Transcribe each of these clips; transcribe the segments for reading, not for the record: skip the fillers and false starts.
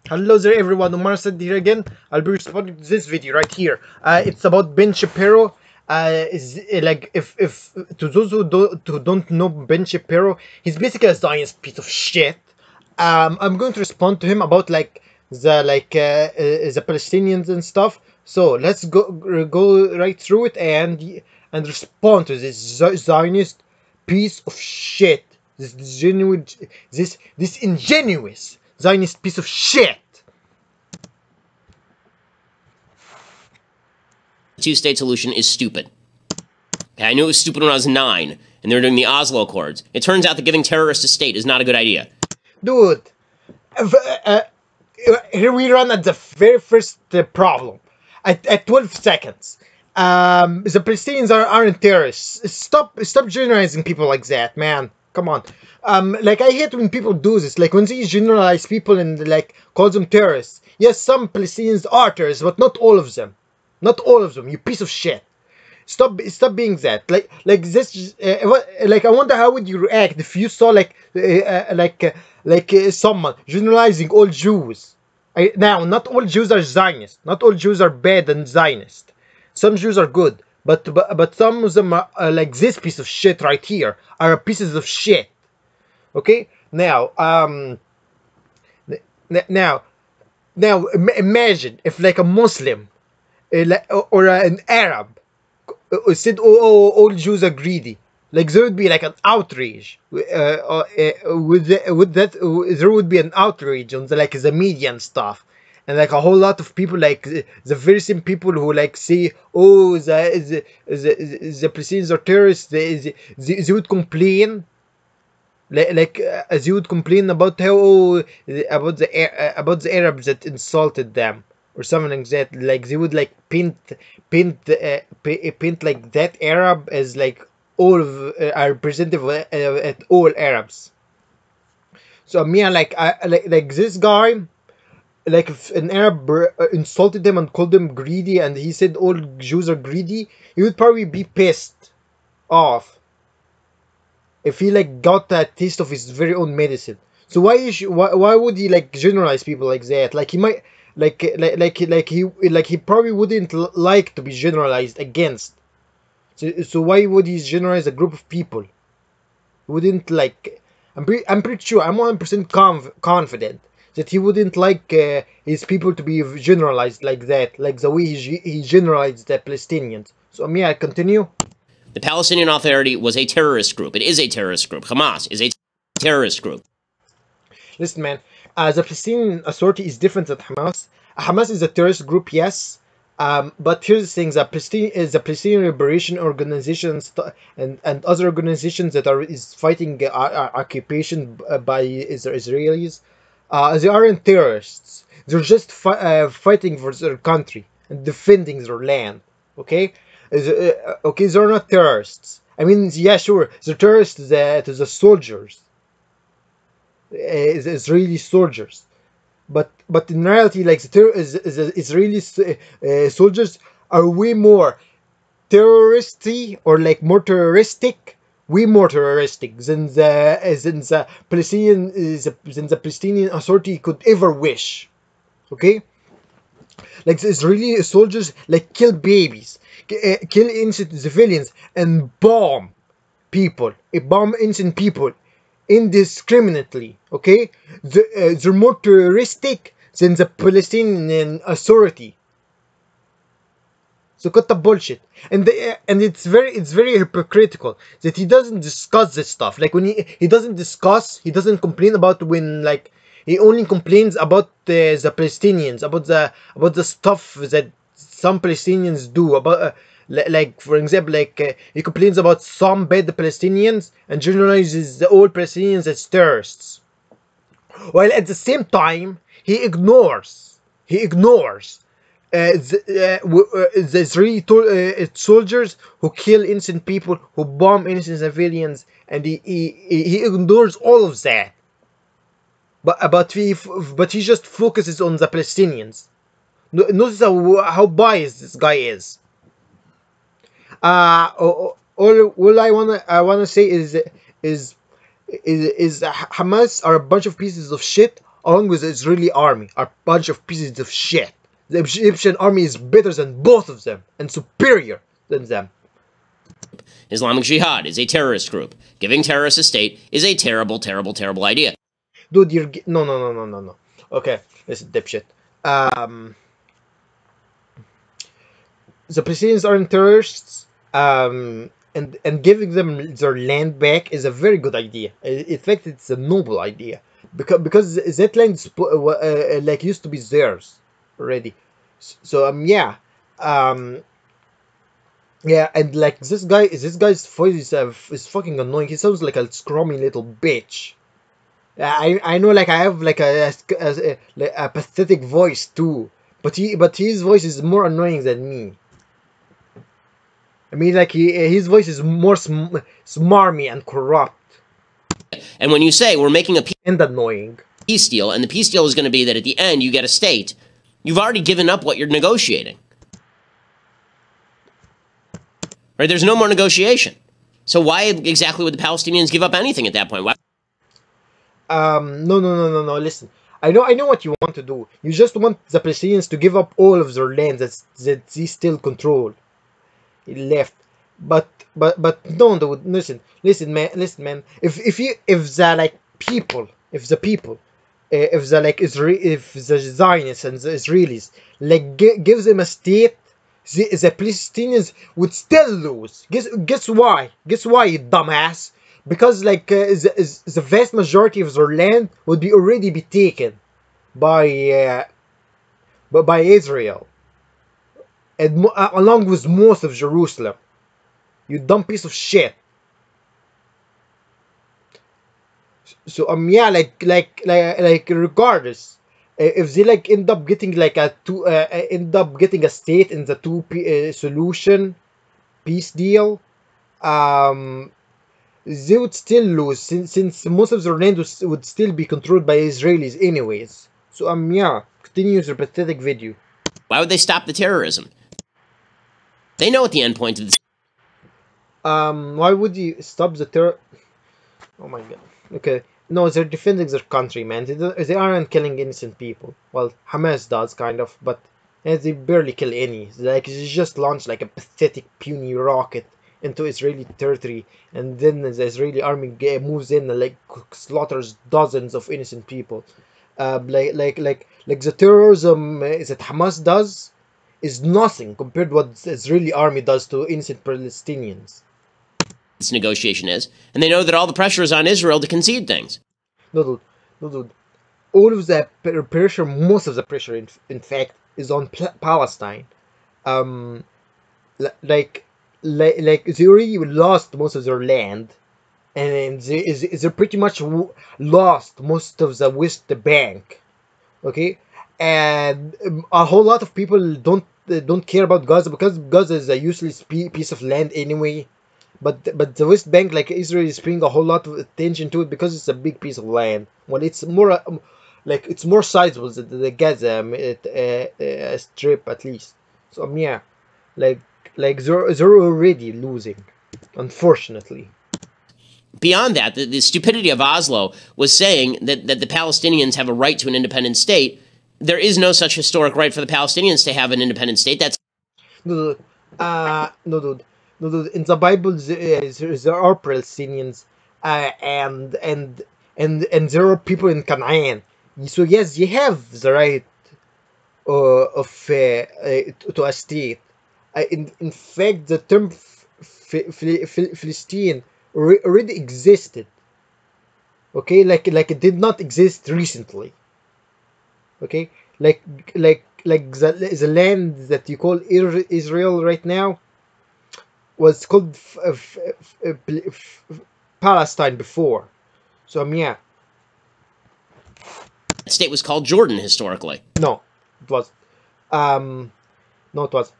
Hello there everyone, Umar said here again. I'll be responding to this video right here. It's about Ben Shapiro. Like if to those who don't know Ben Shapiro, he's basically a Zionist piece of shit. I'm going to respond to him about the Palestinians and stuff. So let's go right through it and respond to this Zionist piece of shit. This genuine, this ingenuous Zionist piece of shit. The two-state solution is stupid. Okay, I knew it was stupid when I was 9, and they were doing the Oslo Accords. It turns out that giving terrorists a state is not a good idea. Dude, here we run at the very first problem. At 12 seconds. The Palestinians aren't terrorists. Stop generalizing people like that, man. Come on. Like, I hate when people do this. Like, when they generalize people and, like, call them terrorists. Yes, some Palestinians are terrorists, but not all of them. Not all of them, you piece of shit. Stop being that. Like this. Like, I wonder how would you react if you saw someone generalizing all Jews. Now, not all Jews are Zionist. Not all Jews are bad and Zionist. Some Jews are good, but some of them are like this piece of shit right here are pieces of shit. Okay. Now, imagine if like a Muslim or an Arab said, "Oh, all Jews are greedy." Like, there would be like an outrage. With that, there would be an outrage on the media and stuff, and like a whole lot of people, like the very same people who like say, "Oh, the Palestinians are terrorists," they would complain. As you would complain about how about the Arabs that insulted them or something like that. Like, they would like paint like that Arab as like all of are representative at all Arabs. So me, like this guy, like if an Arab insulted him and called him greedy, and he said all Jews are greedy, he would probably be pissed off if he like got that taste of his very own medicine. So why would he like generalize people like that? Like, he might he probably wouldn't like to be generalized against. So why would he generalize a group of people? He wouldn't like. I'm pretty sure. I'm 100% confident that he wouldn't like his people to be generalized like that, like the way he generalized the Palestinians. So I continue. The Palestinian Authority was a terrorist group. It is a terrorist group. Hamas is a terrorist group. Listen, man. The Palestinian Authority is different than Hamas. Hamas is a terrorist group, yes. But here's the thing: the Palestinian Liberation Organizations and other organizations that is fighting occupation by Israelis. They aren't terrorists. They're just fighting for their country and defending their land. Okay. Okay, they're not terrorists. I mean, yeah, sure, they're terrorists to the soldiers, Israeli soldiers, but in reality, like the Israeli soldiers are way more terroristy, or like more terroristic, way more terroristic than the Palestinian Authority could ever wish. Okay. Like, the Israeli soldiers like kill babies, kill innocent civilians, and bomb innocent people indiscriminately. Okay, they're more terroristic than the Palestinian Authority. So cut the bullshit, and it's very hypocritical that he doesn't discuss this stuff. Like, when he doesn't complain about when, like, he only complains about the Palestinians, about the stuff that some Palestinians do. About like, for example, like he complains about some bad Palestinians and generalizes all Palestinians as terrorists, while at the same time he ignores the Israeli soldiers who kill innocent people, who bomb innocent civilians, and he ignores all of that. But he just focuses on the Palestinians. Notice how biased this guy is. All I wanna say is Hamas are a bunch of pieces of shit along with the Israeli army, are a bunch of pieces of shit. The Egyptian army is better than both of them and superior than them. Islamic Jihad is a terrorist group. Giving terrorists a state is a terrible, terrible, terrible idea. Dude, you're no. Okay, listen, dipshit. The Palestinians aren't terrorists. And giving them their land back is a very good idea. In fact, it's a noble idea because that land like used to be theirs already. So yeah, and like this guy's voice is fucking annoying. He sounds like a scrawny little bitch. I know, like I have like a pathetic voice too, but his voice is more annoying than me. I mean, like his voice is more smarmy and corrupt. And when you say we're making a and annoying peace deal, and the peace deal is going to be that at the end you get a state, you've already given up what you're negotiating. Right? There's no more negotiation. So why exactly would the Palestinians give up anything at that point? Why? No. Listen, I know what you want to do. You just want the Palestinians to give up all of their land that they still control. Left, but no, dude. Listen, man. If the people, if the Zionists and the Israelis like gives them a state, the Palestinians would still lose. Guess why? Guess why, you dumbass? Because like the vast majority of their land would already be taken by Israel. And along with most of Jerusalem. You dumb piece of shit. So yeah, like regardless, if they like end up getting like a state in the solution peace deal, they would still lose since most of their land would still be controlled by Israelis anyways. So yeah, continue your pathetic video. Why would they stop the terrorism? They know what the end point of this. Why would you stop the terror? Oh my god. Okay. No, they're defending their country, man. They aren't killing innocent people. Well, Hamas does, kind of, but they barely kill any. Like, they just launch like a pathetic, puny rocket into Israeli territory, and then the Israeli army moves in and like slaughters dozens of innocent people. Like the terrorism that Hamas does is nothing compared to what the Israeli army does to innocent Palestinians. This negotiation is, and they know that all the pressure is on Israel to concede things. No, dude. All of the pressure, most of the pressure, in fact, is on Palestine. Like they already lost most of their land, and they pretty much lost most of the West Bank. Okay, and a whole lot of people don't care about Gaza because Gaza is a useless piece of land anyway. But the West Bank, like Israel, is paying a whole lot of attention to it because it's a big piece of land. Well, it's more it's more sizable than the Gaza strip at least. So yeah, like they're already losing, unfortunately. Beyond that, the stupidity of Oslo was saying that the Palestinians have a right to an independent state. There is no such historic right for the Palestinians to have an independent state. That's no, dude. In the Bible, there are Palestinians, and there are people in Canaan. So yes, you have the right to a state. In fact, the term Philistine already existed. Okay, like it did not exist recently. Okay, like the land that you call Israel right now was called Palestine before. So yeah. That state was called Jordan historically. No, it was. No, it was.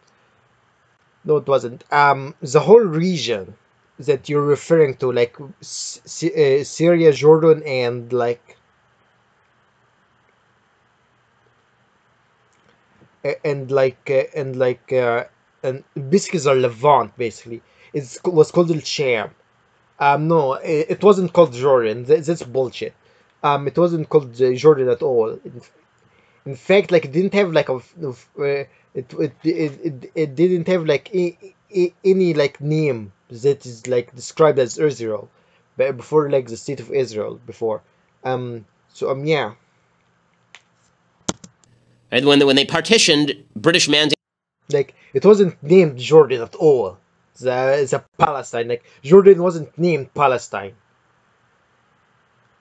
No, it wasn't. The whole region that you're referring to, like Syria, Jordan, and and basically the Levant, basically, was called the Sham. No, it wasn't called Jordan. That's bullshit. It wasn't called Jordan at all. In fact, like it didn't have like it didn't have like any like name that is like described as Israel, before like the state of Israel before. Yeah, Right? When they partitioned, British mandate like it wasn't named Jordan at all. The Palestine, like Jordan wasn't named Palestine.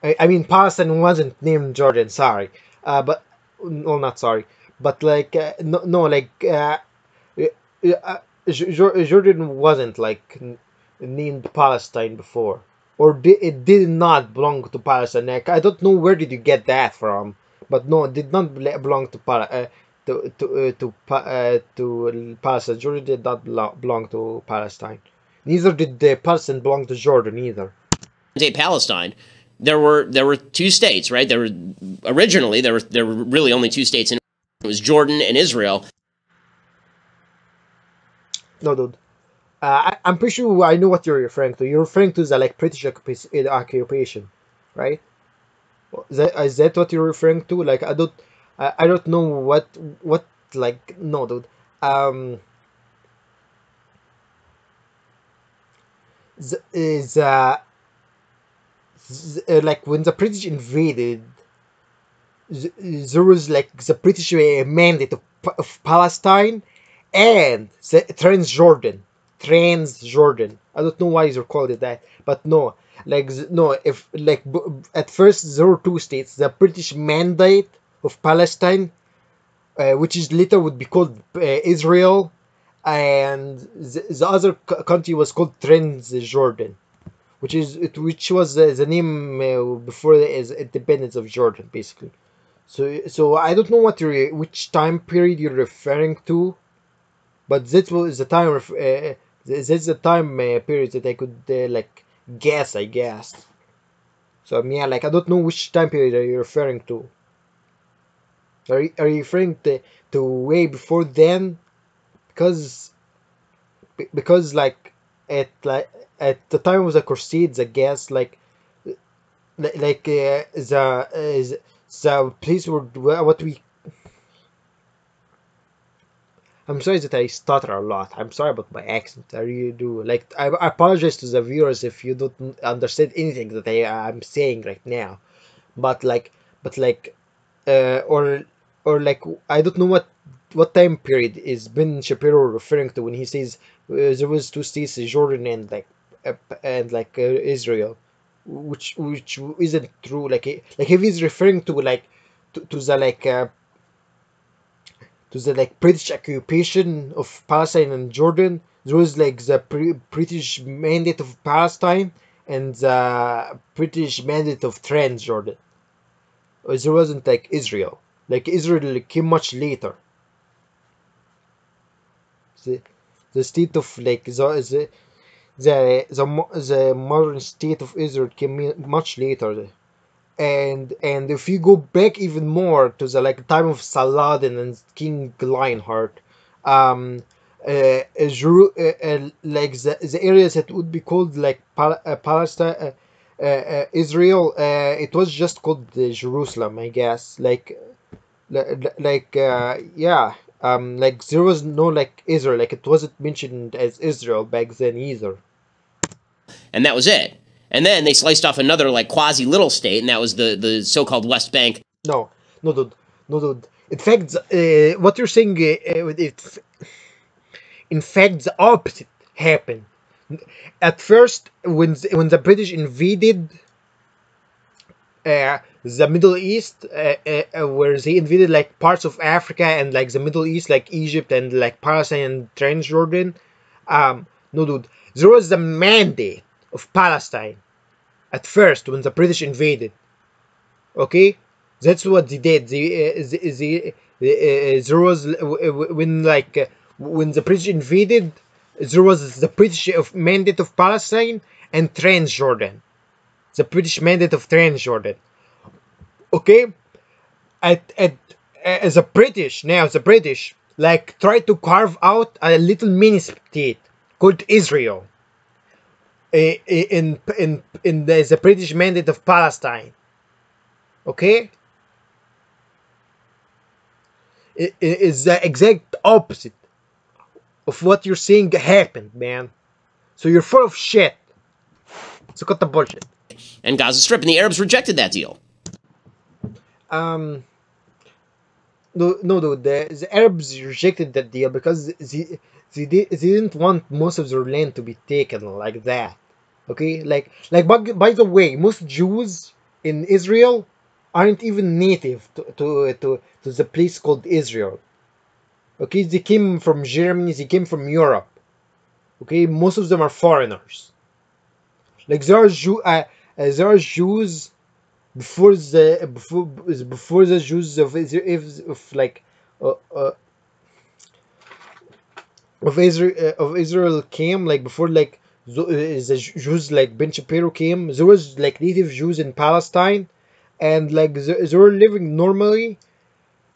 I mean Palestine wasn't named Jordan. Sorry, but no, not sorry, but like no, like Jordan wasn't like named Palestine before, or it did not belong to Palestine. Like, I don't know where did you get that from, but no, it did not belong to to Palestine. Jordan did not belong to Palestine. Neither did Palestine belong to Jordan either. Palestine, there were two states, right? There were originally there were really only two states, and it was Jordan and Israel. No, dude. I'm pretty sure I know what you're referring to. You're referring to the like British occupation, right? Is that what you're referring to? Like I don't know what like no, dude. Um, is like when the British invaded, there was like the British mandate of Palestine and the Transjordan. I don't know why they called it that, but no, like no, if like at first there were two states: the British Mandate of Palestine, which is later would be called Israel, and the other country was called Transjordan, which was the name before the independence of Jordan, basically. So I don't know which time period you're referring to, but that was the time that's the time period that I could like guess, I guess. So yeah, like I don't know which time period are you referring to. Are you referring to way before then? Because like like at the time of the Crusades, I guess the place where what we. I'm sorry that I stutter a lot. I'm sorry about my accent. I really do. Like, I apologize to the viewers if you don't understand anything that I'm saying right now. But like, but like, or like, I don't know what time period is Ben Shapiro referring to when he says there was two states, Jordan and like Israel, which isn't true. Like if he's referring to like to the like to the like British occupation of Palestine and Jordan. There was like the British mandate of Palestine and the British mandate of Transjordan. There wasn't like Israel. Like Israel came much later. The, the state of like the modern state of Israel came much later. And if you go back even more to the like time of Saladin and King Lionheart, like the areas that would be called like Palestine, Israel, it was just called Jerusalem, I guess. Yeah, like there was no like Israel, like it wasn't mentioned as Israel back then either. And that was it. And then they sliced off another like quasi little state, and that was the so-called West Bank. No, no, dude, no, dude. In fact, what you're saying, in fact, the opposite happened. At first, when the British invaded the Middle East, where they invaded like parts of Africa and like the Middle East, like Egypt and like Palestine and Transjordan, no, dude, there was the mandate of Palestine at first when the British invaded. Okay, that's what they did. There was when like when the British invaded, there was the British mandate of Palestine and Transjordan, the British mandate of Transjordan. Okay, at as a British now, the British like tried to carve out a little mini state called Israel in the British mandate of Palestine. Okay, it is the exact opposite of what you're saying happened, man. So you're full of shit. So cut the bullshit. and Gaza Strip, and the Arabs rejected that deal. Um, no, the Arabs rejected that deal because they didn't want most of their land to be taken like that. Okay, by the way, most Jews in Israel aren't even native to the place called Israel. Okay, they came from Germany, they came from Europe. Okay, most of them are foreigners. Like there are Jews before the Jews of like uh, uh, of Israel came, like before, like the Jews like Ben Shapiro came. There was like native Jews in Palestine, and like they were living normally,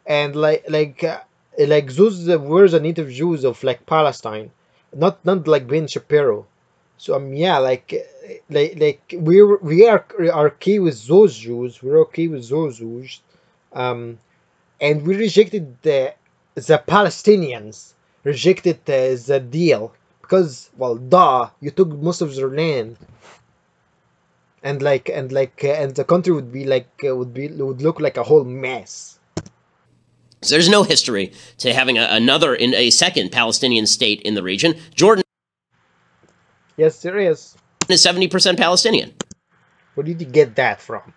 and like those were the native Jews of like Palestine, not like Ben Shapiro. So yeah, we are okay with those Jews. We're okay with those Jews, um, and we rejected the Palestinians rejected the deal because, well, duh, you took most of their land, and the country would look like a whole mess. So there's no history to having a second Palestinian state in the region. Jordan Yes, there is. is 70% Palestinian. Where did you get that from?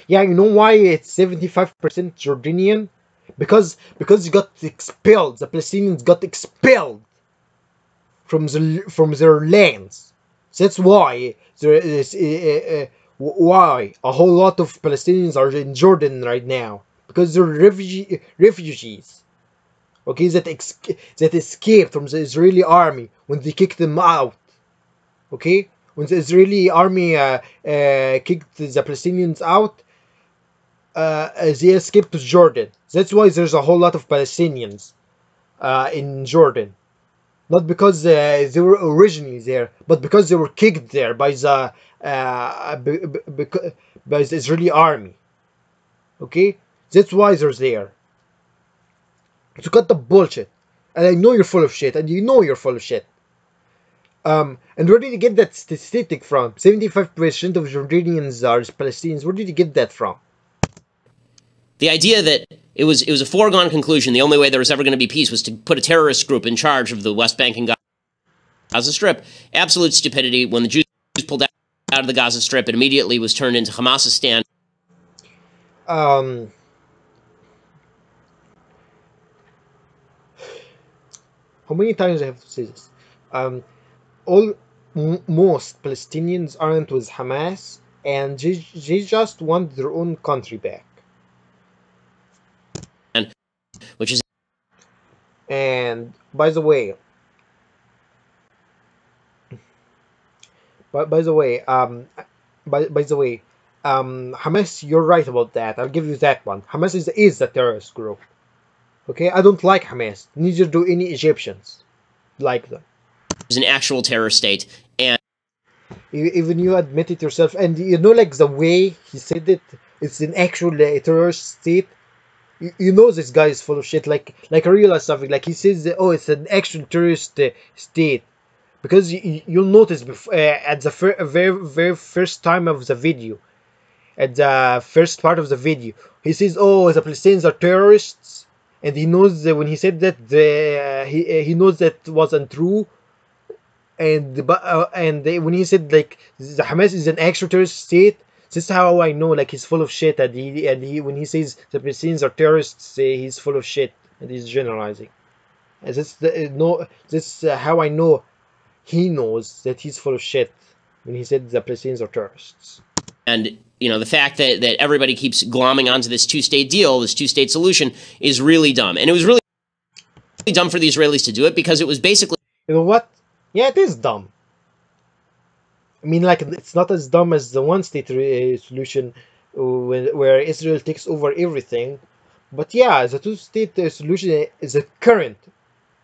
Yeah, you know why it's 75% Jordanian? Because you got expelled. The Palestinians got expelled from their lands. That's why there is why a whole lot of Palestinians are in Jordan right now, because they're refugees. Okay, that escaped from the Israeli army when they kicked them out. Okay, when the Israeli army kicked the Palestinians out, they escaped to Jordan. That's why there's a whole lot of Palestinians in Jordan. Not because they were originally there, but because they were kicked there by the Israeli army. Okay, that's why they're there. So cut the bullshit. And I know you're full of shit, and you know you're full of shit. And where did you get that statistic from? 75% of Jordanians are Palestinians. Where did you get that from? The idea that it was a foregone conclusion, the only way there was ever going to be peace was to put a terrorist group in charge of the West Bank and Gaza Strip. Absolute stupidity. When the Jews pulled out of the Gaza Strip, it immediately was turned into Hamasistan. Um, how many times I have to say this? All most Palestinians aren't with Hamas, and they just want their own country back. Which is And by the way, by the way, by the way, Hamas, you're right about that. I'll give you that one. Hamas is a terrorist group. Okay, I don't like Hamas. Neither do any Egyptians like them. an actual terror state. And Even you admit it yourself, and you know, like the way he said it, it's an actual terrorist state. You know this guy is full of shit. Like I realized something. Like he says, oh, it's an actual terrorist state, because you'll notice at the very first time of the video, at the first part of the video, he says, oh, the Palestinians are terrorists, and he knows that when he said that he knows that wasn't true. When he said like the Hamas is an actual terrorist state, this is how I know like he's full of shit. And he when he says the Palestinians are terrorists, he's full of shit and he's generalizing. And this how I know he knows that he's full of shit when he said the Palestinians are terrorists. And the fact that everybody keeps glomming onto this two-state deal, this two-state solution, is really dumb. And it was really dumb for the Israelis to do it, because it was basically... You know what? Yeah, it is dumb. I mean, like, it's not as dumb as the one-state solution where Israel takes over everything. But yeah, the two-state solution is a current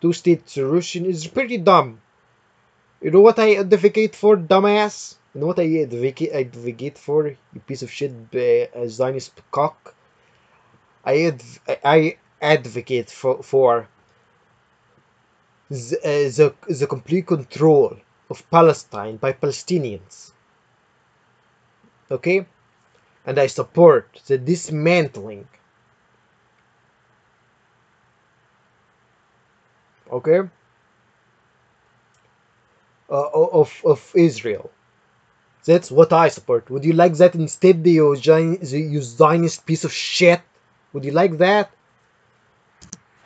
two-state solution is pretty dumb. You know what I advocate for, dumbass? You know what I advocate for? You piece of shit, Zionist cock. I advocate for the complete control of Palestine by Palestinians. Okay, and I support the dismantling. Okay, of Israel. That's what I support. Would you like that instead, you Zionist piece of shit? Would you like that?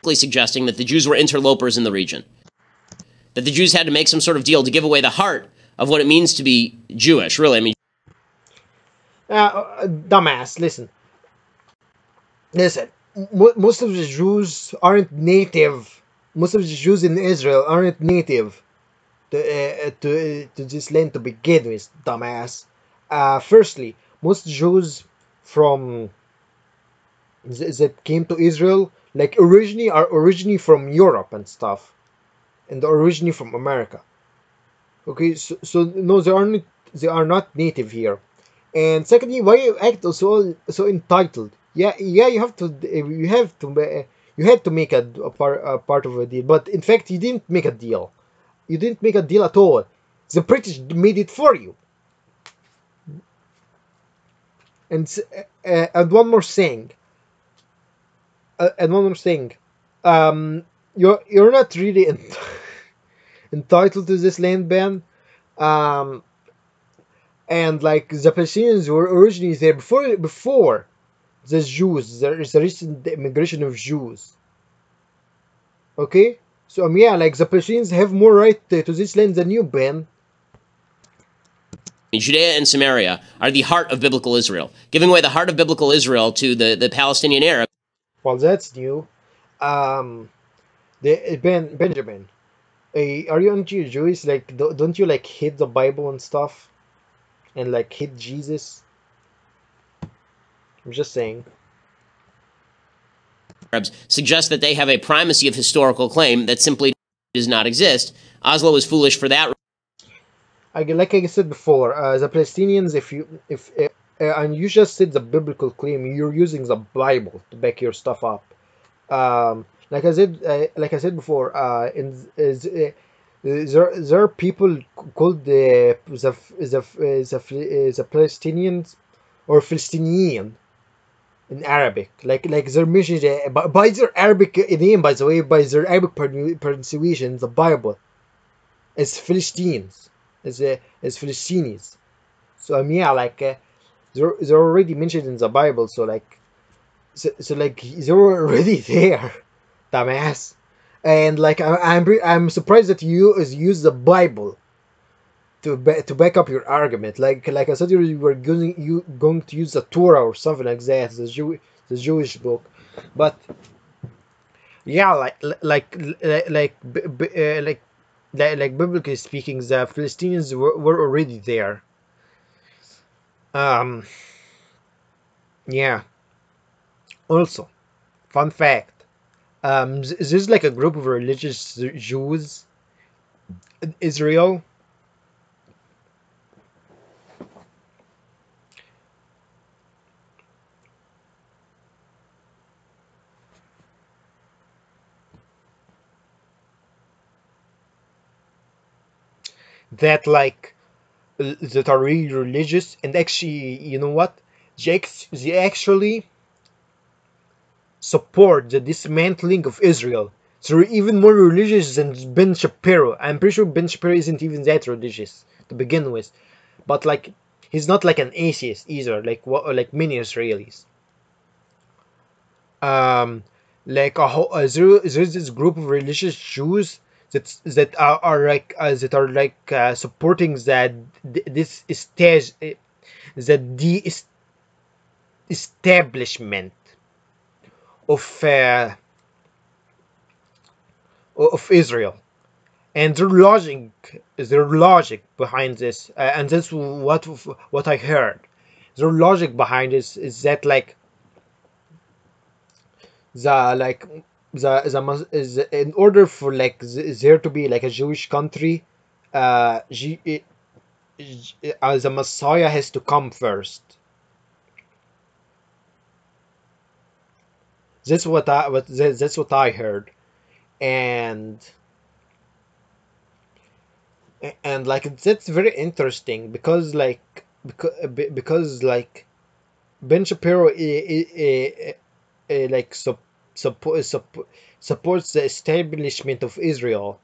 Suggesting that the Jews were interlopers in the region, that the Jews had to make some sort of deal to give away the heart of what it means to be Jewish. Really, I mean, Dumbass, listen. Most of the Jews aren't native. Most of the Jews in Israel aren't native to this land to begin with, dumbass. Firstly, most Jews from that came to Israel like originally are originally from Europe and stuff, and originally from America. Okay, so no, they are not native here. And secondly, why you act so entitled? Yeah, you had to make a part of a deal, but in fact you didn't make a deal. You didn't make a deal at all. The British made it for you. And one more thing, and one more thing, um, you're not really entitled to this land ban. Um, and like the Palestinians were originally there before the Jews. There is a recent immigration of Jews. Okay, so yeah, like the Palestinians have more right to this land than you, Ben. Judea and Samaria are the heart of biblical Israel. Giving away the heart of biblical Israel to the Palestinian Arabs. Well, that's new. Um, Benjamin, are you Jewish? Like, don't you like hate the Bible and stuff, and like hate Jesus? I'm just saying. Arabs suggest that they have a primacy of historical claim that simply does not exist. Oslo is foolish for that. Like I said before, the Palestinians, if and you just said the biblical claim, you're using the Bible to back your stuff up. Like I said before, there are people called the Palestinians or Philistinian in Arabic. Like they're mentioned by their Arabic name, by the way, by their Arabic pronunciation, in the Bible, as Philistines, as Philistines. So yeah, like they're already mentioned in the Bible. So like they were already there, dumbass. And like I'm surprised that you use the Bible to back up your argument. Like I said, you were going to use the Torah or something like that, the Jewish book. But yeah, like biblically speaking, the Philistines were already there. Um, yeah. Also, fun fact. There's like a group of religious Jews in Israel that like that are really religious, and actually, you know what? They actually support the dismantling of Israel. So they're even more religious than Ben Shapiro. I'm pretty sure Ben Shapiro isn't even that religious to begin with, but like he's not like an atheist either, like many Israelis. Um, like there's this group of religious Jews that are like supporting that this stage the establishment of of Israel, and their logic behind this, and that's what I heard. Their logic behind this is that like the like is in order for like there to be like a Jewish country, uh, as a Messiah has to come first. That's what I heard, and like that's very interesting because like Ben Shapiro like supports the establishment of Israel,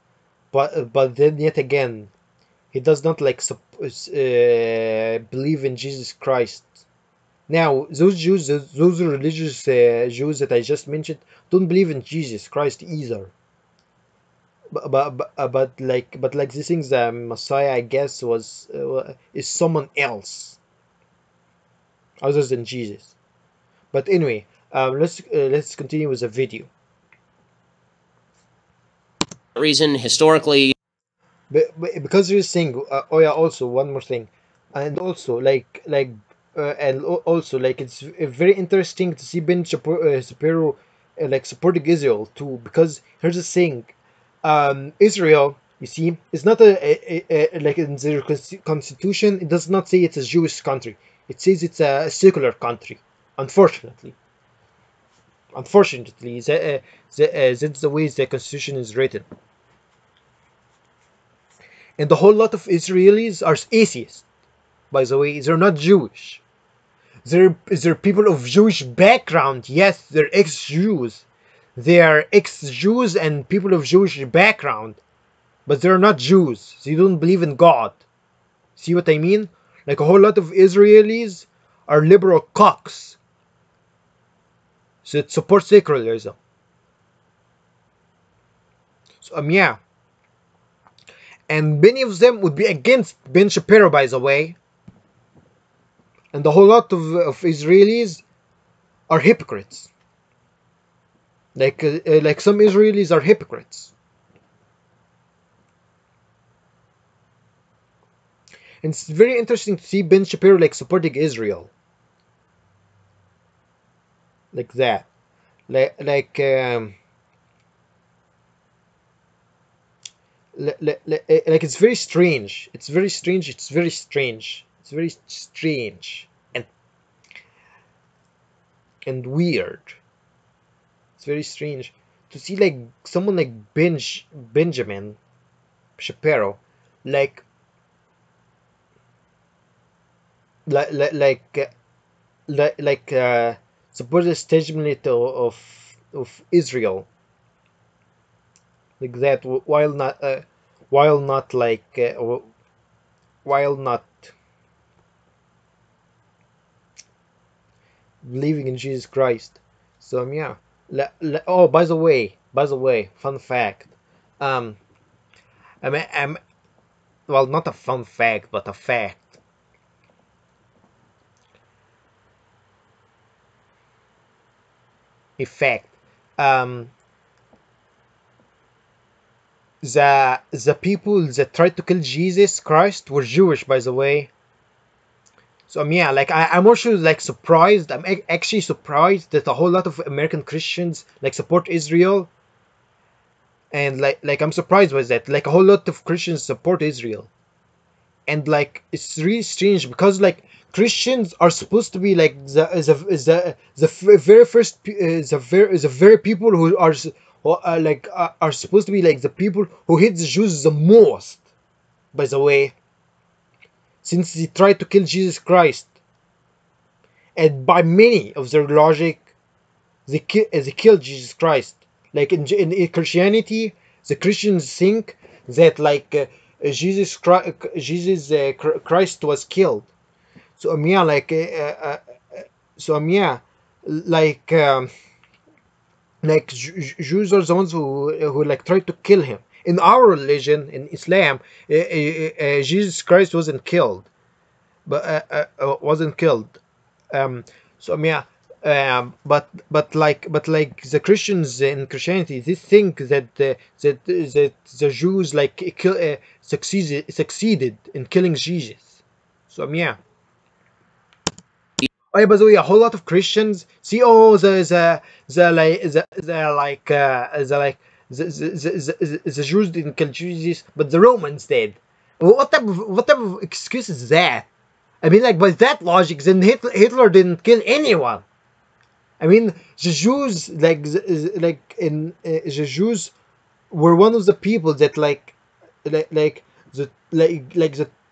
but then yet again he does not like believe in Jesus Christ. Now those Jews, those religious Jews that I just mentioned, don't believe in Jesus Christ either. But like this thing, the Messiah, I guess, was is someone else other than Jesus. But anyway, let's continue with the video. Reason historically. Because you're saying, oh yeah, also one more thing, and also also like it's very interesting to see Ben Shapiro like supporting Israel too, because here's the thing, Israel, you see, it's not like in their constitution, it does not say it's a Jewish country. It says it's a secular country. Unfortunately, unfortunately, that's the way the constitution is written. And the whole lot of Israelis are atheists. By the way, they're not Jewish. They're people of Jewish background. Yes, they're ex-Jews. They are ex-Jews and people of Jewish background. But they're not Jews. They don't believe in God. See what I mean? Like a whole lot of Israelis are liberal cucks. So it supports secularism. So yeah. And many of them would be against Ben Shapiro, by the way. And the whole lot of Israelis are hypocrites. Like some Israelis are hypocrites. And it's very interesting to see Ben Shapiro like supporting Israel. Like that. Like it's very strange. It's very strange. It's very strange. It's very strange and weird. It's very strange to see like someone like Benjamin Shapiro, like like like like uh, like support the establishment of Israel like that, while not like while not believing in Jesus Christ. So yeah. Oh, by the way, fun fact. Um, well, not a fun fact, but a fact. A fact. Um, the people that tried to kill Jesus Christ were Jewish, by the way. So yeah, like I'm also like surprised. I'm actually surprised that a whole lot of American Christians like support Israel, and like I'm surprised by that. Like a whole lot of Christians support Israel, and like it's really strange because like Christians are supposed to be like the very first the very people who are are supposed to be like the people who hate the Jews the most. By the way, since they tried to kill Jesus Christ, and by many of their logic, they killed Jesus Christ. Like in Christianity, the Christians think that like Christ was killed. So yeah, so yeah, like Jews are the ones who like tried to kill him. In our religion, in Islam, Jesus Christ wasn't killed, but wasn't killed. Um, so yeah, but like the Christians in Christianity, they think that that the Jews like succeeded in killing Jesus. So yeah. Oh, yeah, by the way, a whole lot of Christians see, oh, the Jews didn't kill Jesus, but the Romans did. What type of excuse is that? I mean, like by that logic, then Hitler didn't kill anyone. I mean, the Jews, the Jews were one of the people that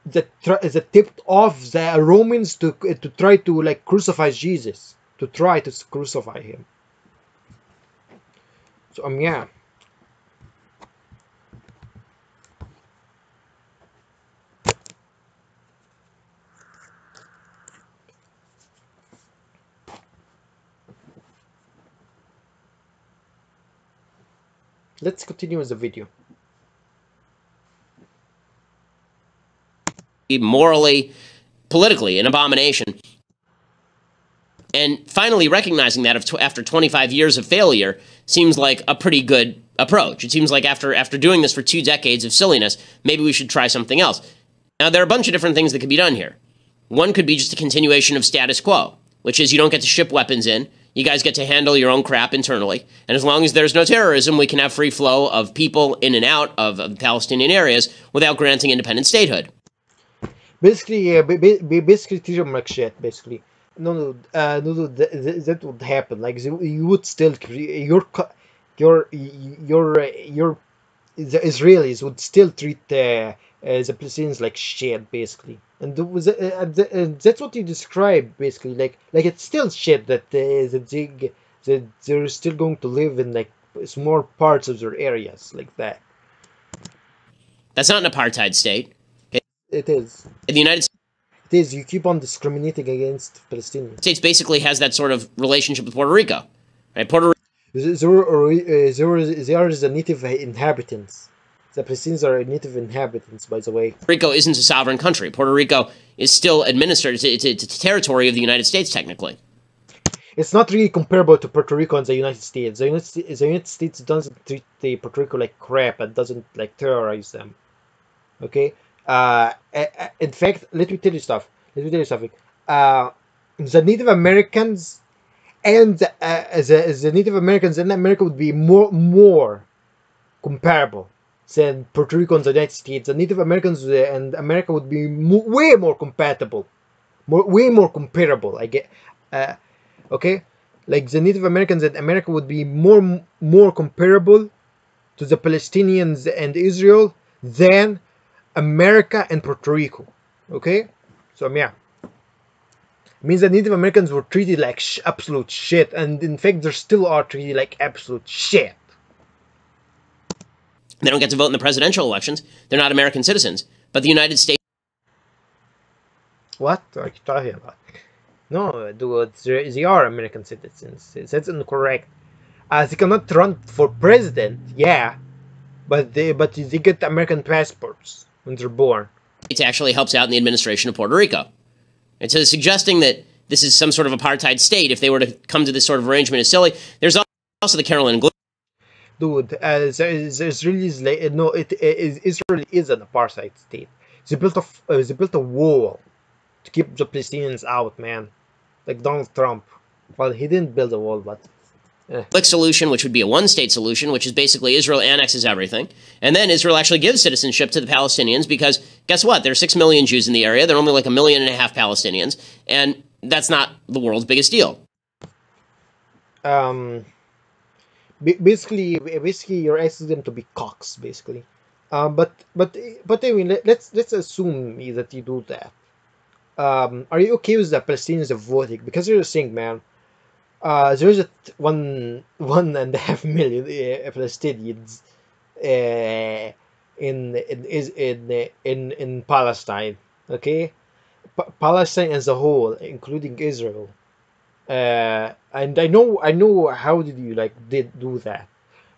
that tipped off the Romans to try to like crucify Jesus, to try to crucify him. So yeah. Let's continue with the video. Morally, politically, an abomination. And finally recognizing that after 25 years of failure seems like a pretty good approach. It seems like after doing this for 2 decades of silliness, maybe we should try something else. Now, there are a bunch of different things that could be done here. One could be just a continuation of status quo, which is you don't get to ship weapons in. You guys get to handle your own crap internally. And as long as there's no terrorism, we can have free flow of people in and out of Palestinian areas without granting independent statehood. Basically, yeah, basically treat them like shit. Basically, no, that would happen. Like you would still your the Israelis would still treat the Palestinians like shit, basically, and that's what you described, basically. Like it's still shit that they're still going to live in like small parts of their areas like that. That's not an apartheid state. It is. The United It is. You keep on discriminating against Palestinians. States basically has that sort of relationship with Puerto Rico. Right? They are the native inhabitants. The Palestinians are native inhabitants, by the way. Rico isn't a sovereign country. Puerto Rico is still administered. It's a territory of the United States, technically. It's not really comparable to Puerto Rico and the United States. The United States doesn't treat the Puerto Rico like crap and doesn't like terrorize them. Okay. In fact, let me tell you stuff. Let me tell you something. The Native Americans and the Native Americans in America would be more comparable than Puerto Rico and the United States. The Native Americans and America would be way more compatible, way more comparable. I get, okay, like the Native Americans in America would be more comparable to the Palestinians and Israel than America and Puerto Rico. Okay, so yeah. Means that Native Americans were treated like absolute shit, and in fact, they still are treated like absolute shit. They don't get to vote in the presidential elections. They're not American citizens. But the United States... What are you talking about? No, dude, they are American citizens. That's incorrect. They cannot run for president, yeah, but they get American passports when they're born. It actually helps out in the administration of Puerto Rico. And so suggesting that this is some sort of apartheid state, if they were to come to this sort of arrangement, is silly. There's also the Carolyn and Dude, there's really no. Israel is an apartheid state. They built a wall to keep the Palestinians out, man. Like Donald Trump. Well, he didn't build a wall, but. Solution, which would be a one-state solution, which is basically Israel annexes everything, and then Israel actually gives citizenship to the Palestinians because guess what? There are 6 million Jews in the area. There are only like 1.5 million Palestinians, and that's not the world's biggest deal. Basically, you're asking them to be cocks, basically. But I mean, let's assume that you do that. Are you okay with the Palestinians voting? Because you're saying, man. There's a 1.5 million Palestinians in Palestine. Okay, Palestine as a whole, including Israel. And I know how did you did do that?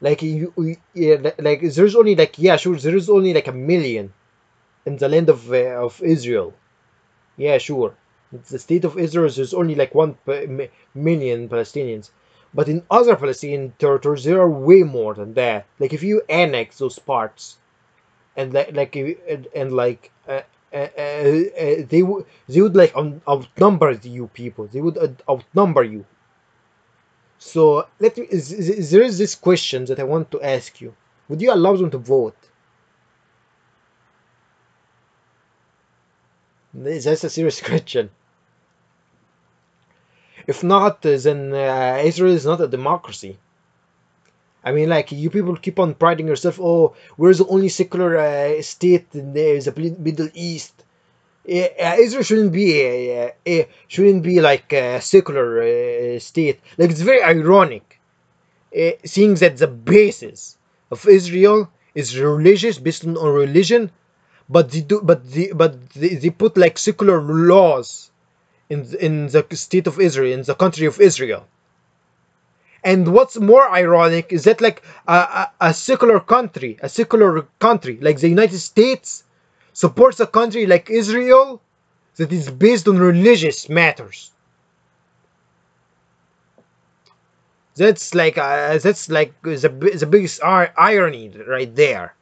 Like like there's only sure there's only 1 million in the land of Israel. Yeah, sure. It's the state of Israel. There's only 1 million Palestinians, but in other Palestinian territories there are way more than that. Like if you annex those parts, and they would outnumber you people. They would outnumber you. So there is this question that I want to ask you: would you allow them to vote? That's a serious question. If not, then Israel is not a democracy. I mean, like, you people keep on priding yourself. Oh, we're the only secular state in the Middle East. Israel shouldn't be like a secular state. Like, it's very ironic, seeing that the basis of Israel is religious, based on religion, but they put like secular laws in the state of Israel, in the country of Israel. And what's more ironic is that like a secular country like the United States supports a country like Israel that is based on religious matters. That's like the biggest irony right there.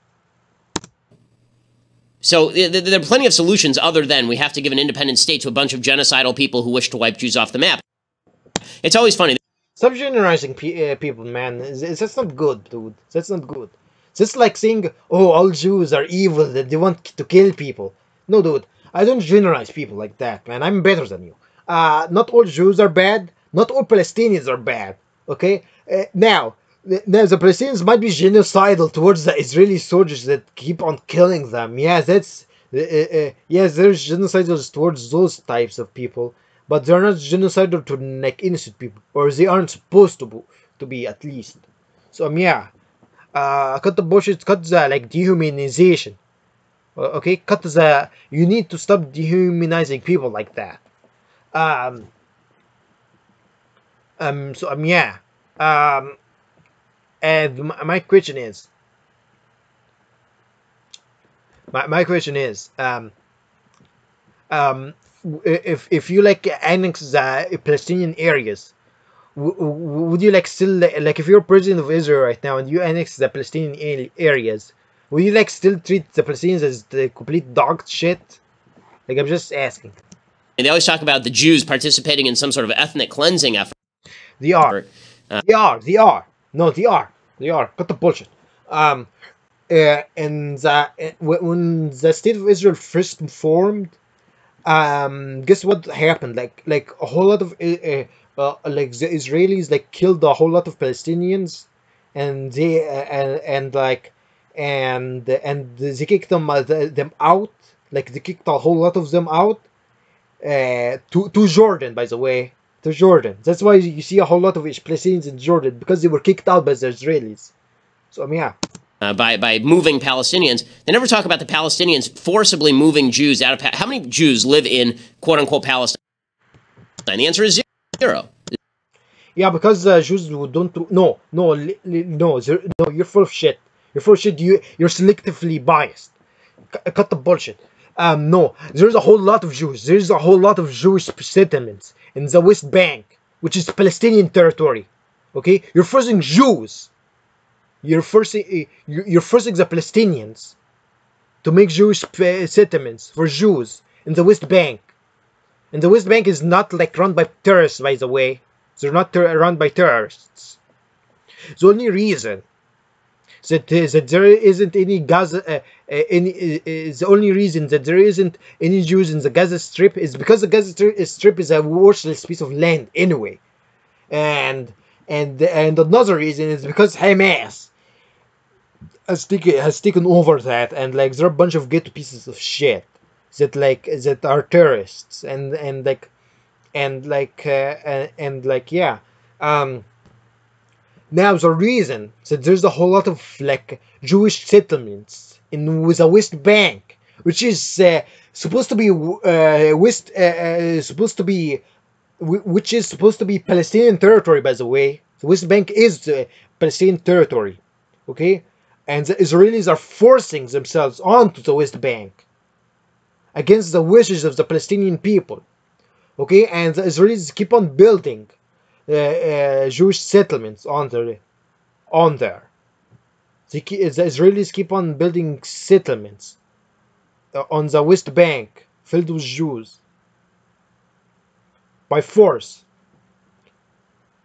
So there are plenty of solutions other than we have to give an independent state to a bunch of genocidal people who wish to wipe Jews off the map. It's always funny. Stop generalizing people, man. That's not good, dude. That's not good. Just like saying, oh, all Jews are evil, that they want to kill people. No, dude. I don't generalize people like that, man. I'm better than you. Not all Jews are bad. Not all Palestinians are bad. Okay? Now, the Palestinians might be genocidal towards the Israeli soldiers that keep on killing them. Yeah, that's... yes, there's genocidals towards those types of people. But they're not genocidal to like innocent people, or they aren't supposed to be at least. So yeah, cut the bullshit, cut the like dehumanization. Okay, cut the. You need to stop dehumanizing people like that. Um. So yeah. Um. And my question is. My question is. If you like annex the Palestinian areas, would you like still like if you're president of Israel right now and you annex the Palestinian areas, would you like still treat the Palestinians as the complete dog shit? Like, I'm just asking. And they always talk about the Jews participating in some sort of ethnic cleansing effort. They are. They are. No, they are. They are. Cut the bullshit. And when the state of Israel first formed, guess what happened? Like a whole lot of like the Israelis like killed a whole lot of Palestinians, and they and they kicked them out. Like, they kicked a whole lot of them out to Jordan, by the way, to Jordan. That's why you see a whole lot of Palestinians in Jordan, because they were kicked out by the Israelis. So yeah. By moving Palestinians. They never talk about the Palestinians forcibly moving Jews out of... How many Jews live in quote-unquote Palestine? The answer is zero. Yeah, because Jews who don't... No, you're full of shit. You're full of shit. You're selectively biased. Cut the bullshit. No, there's a whole lot of Jews. There's a whole lot of Jewish settlements in the West Bank, which is Palestinian territory. Okay? You're forcing Jews. You're forcing the Palestinians to make Jewish settlements for Jews in the West Bank. And the West Bank is not like run by terrorists, by the way. They're not run by terrorists. The only reason that there isn't any Gaza, the only reason that there isn't any Jews in the Gaza Strip is because the Gaza Strip is a worthless piece of land anyway. And another reason is because Hamas has taken over that, and like there are a bunch of ghetto pieces of shit that are terrorists, and yeah. Now the reason that there's a whole lot of like Jewish settlements in with the West Bank, which is supposed to be which is supposed to be Palestinian territory, by the way. The West Bank is Palestinian territory, okay? And the Israelis are forcing themselves onto the West Bank against the wishes of the Palestinian people, okay? And the Israelis keep on building Jewish settlements on there. The Israelis keep on building settlements on the West Bank filled with Jews by force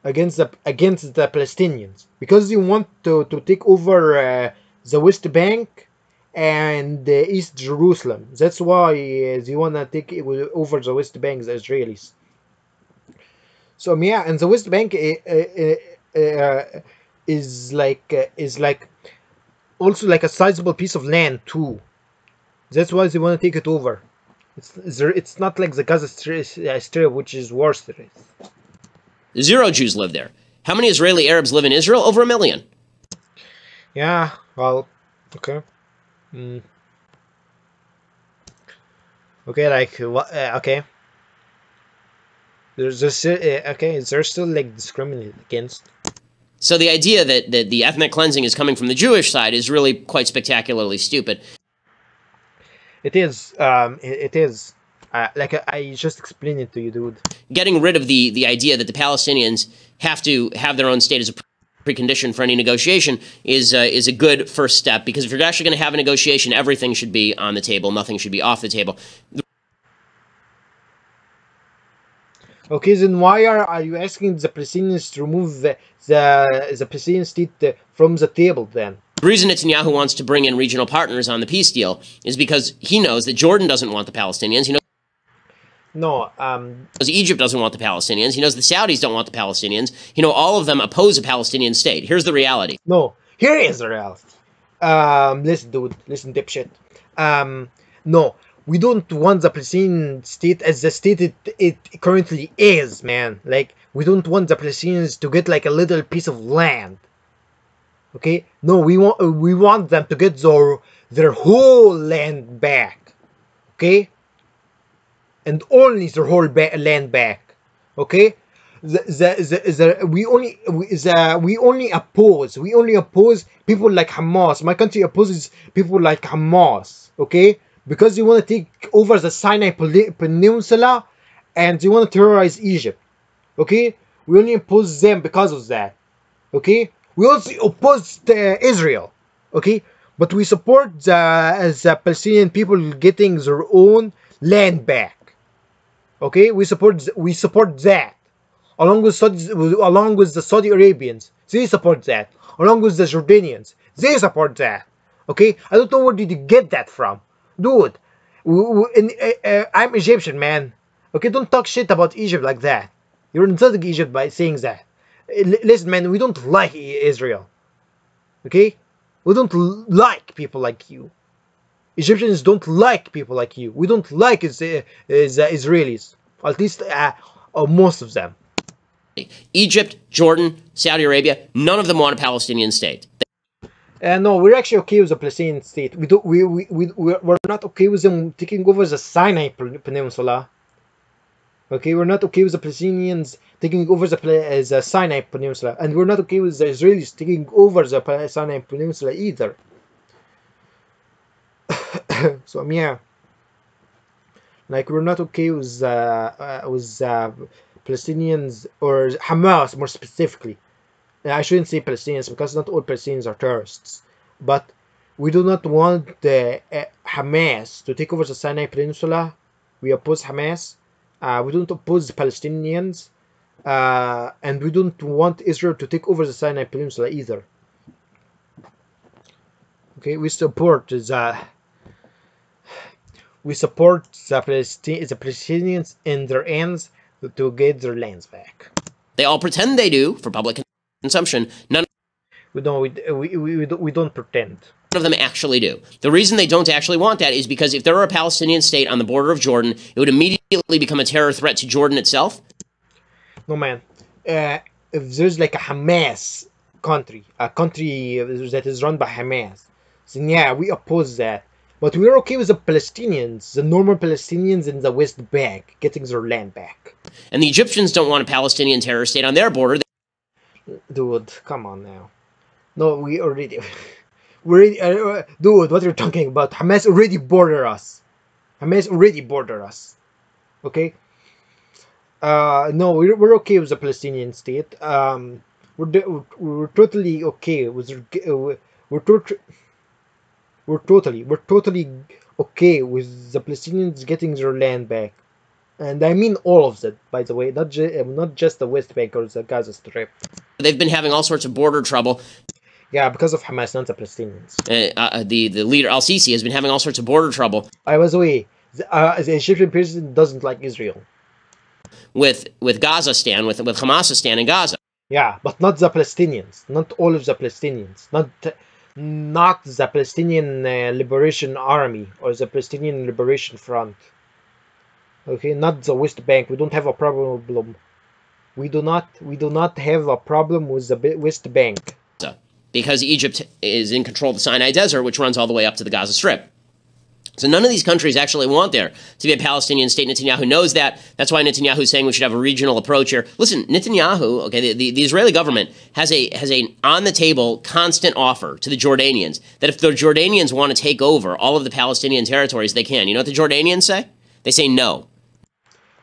against the Palestinians, because they want to take over the West Bank and East Jerusalem. That's why they wanna take it over the West Bank, the Israelis. So yeah, and the West Bank is like also like a sizable piece of land too. That's why they want to take it over. It's not like the Gaza Strip, which is worse. Zero Jews live there. How many Israeli Arabs live in Israel? Over 1 million. Yeah, well, okay. Mm. Okay, like, okay. Okay, they're still like discriminated against. So the idea that the ethnic cleansing is coming from the Jewish side is really quite spectacularly stupid. It is. It is. Like I just explained it to you, dude. Getting rid of the idea that the Palestinians have to have their own state as a precondition for any negotiation is a good first step, because if you're actually going to have a negotiation, everything should be on the table. Nothing should be off the table. Okay, then why are you asking the Palestinians to remove the Palestinian state from the table then? The reason Netanyahu wants to bring in regional partners on the peace deal is because he knows that Jordan doesn't want the Palestinians. He knows Egypt doesn't want the Palestinians. He knows the Saudis don't want the Palestinians. All of them oppose a Palestinian state. Here's the reality. No, here is the reality. Listen, dude. Listen, dipshit. No, we don't want the Palestinian state as the state it currently is, man. Like, we don't want the Palestinians to get like a little piece of land. Okay? No, we want them to get their whole land back. Okay? And only their whole land back. Okay? We only oppose people like Hamas. My country opposes people like Hamas. Okay? Because they want to take over the Sinai Peninsula and they want to terrorize Egypt. Okay? We only oppose them because of that. Okay? We also oppose Israel. Okay? But we support the Palestinian people getting their own land back. Okay? We support that. Along with the Saudi Arabians. They support that. Along with the Jordanians. They support that. Okay? I don't know where did you get that from. Dude, I'm Egyptian, man. Okay, don't talk shit about Egypt like that. You're insulting Egypt by saying that. Listen, man, we don't like Israel. Okay? We don't like people like you. Egyptians don't like people like you. We don't like Israelis. At least most of them. Egypt, Jordan, Saudi Arabia, none of them want a Palestinian state. No, we're actually okay with the Palestinian state. We're not okay with them taking over the Sinai Peninsula. Okay, we're not okay with the Palestinians taking over the Sinai Peninsula, and we're not okay with the Israelis taking over the Sinai Peninsula either. So yeah, like we're not okay with Palestinians or Hamas more specifically. I shouldn't say Palestinians because not all Palestinians are terrorists, but we do not want Hamas to take over the Sinai Peninsula. We oppose Hamas. We don't oppose the Palestinians, and we don't want Israel to take over the Sinai Peninsula either. Okay, we support the Palestinians in their ends to get their lands back. They all pretend they do for public consumption. None We don't pretend. of them actually do. The reason they don't actually want that is because if there were a Palestinian state on the border of Jordan, it would immediately become a terror threat to Jordan itself. No, man. If there's like a Hamas country, a country that is run by Hamas, then yeah, we oppose that. But we're okay with the Palestinians, the normal Palestinians in the West Bank, getting their land back. And the Egyptians don't want a Palestinian terror state on their border. Dude, come on now. No, we already... dude, what are you talking about? Hamas already border us. Hamas already border us. Okay? No, we're okay with the Palestinian state. We're totally okay with... We're totally okay with the Palestinians getting their land back. And I mean all of that, by the way, not just the West Bank or the Gaza Strip. They've been having all sorts of border trouble. Yeah, because of Hamas, not the Palestinians. The leader Al-Sisi has been having all sorts of border trouble I was away. The Egyptian president doesn't like Israel. with Gazastan, with Hamasistan in Gaza. Yeah, but not the Palestinians. Not all of the Palestinians. Not the Palestinian Liberation Army or the Palestinian Liberation Front. Okay, not the West Bank. We don't have a problem. We do not have a problem with the West Bank. Because Egypt is in control of the Sinai Desert, which runs all the way up to the Gaza Strip. So none of these countries actually want there to be a Palestinian state. Netanyahu knows that. That's why Netanyahu is saying we should have a regional approach here. Listen, Netanyahu, okay, the Israeli government has a on the table constant offer to the Jordanians that if the Jordanians want to take over all of the Palestinian territories, they can. You know what the Jordanians say? They say no.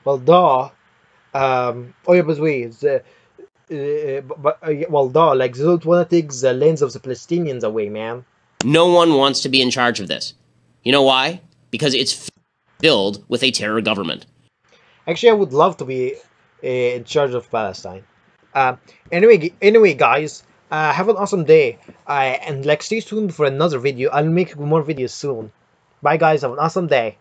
Well, duh. Oh yeah, but wait. Well, duh. Like they don't want to take the lands of the Palestinians away, man. No one wants to be in charge of this. You know why? Because it's filled with a terror government. Actually, I would love to be in charge of Palestine. Anyway, guys, have an awesome day. And like, stay tuned for another video. I'll make more videos soon. Bye, guys. Have an awesome day.